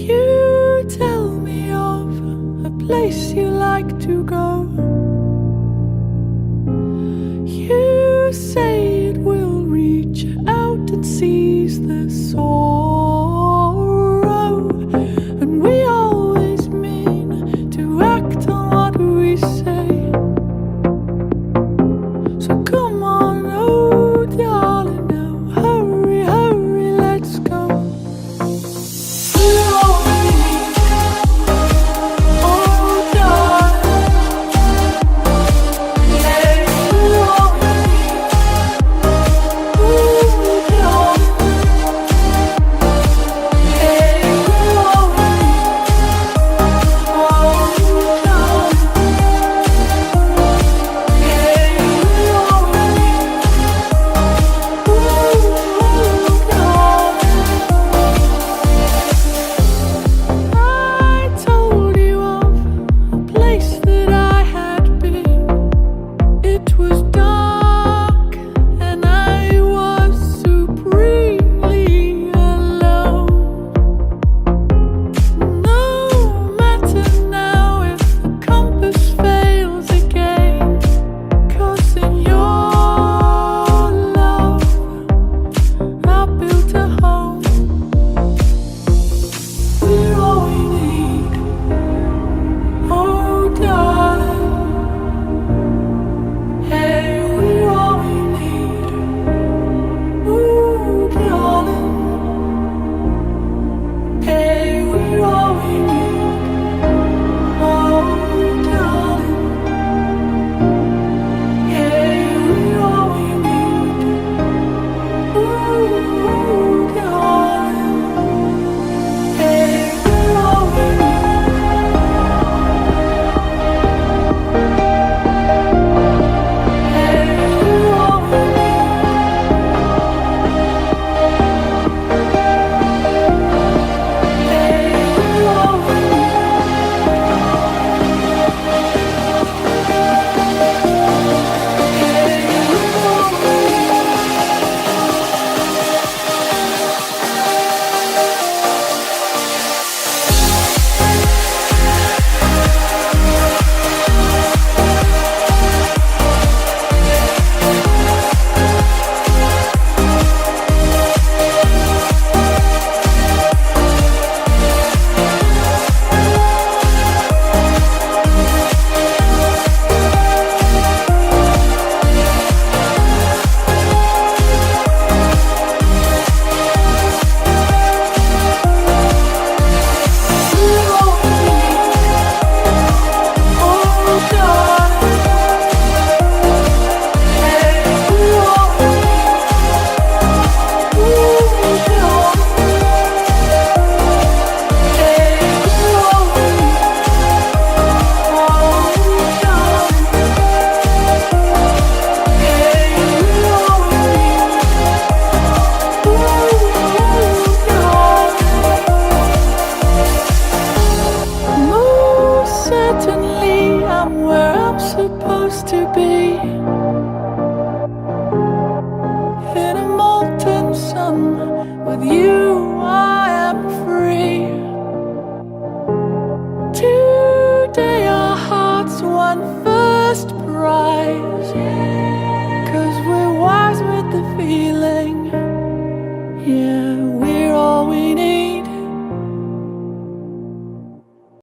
You tell me of a place you like to go. You say it will reach out and seize the sorrow, and we always mean to act on what we say. So come on, oh darling, now hurry, hurry, let's go. Supposed to be in a molten sun. With you I am free. Today our hearts won first prize, 'cause we're wise with the feeling. Yeah, we're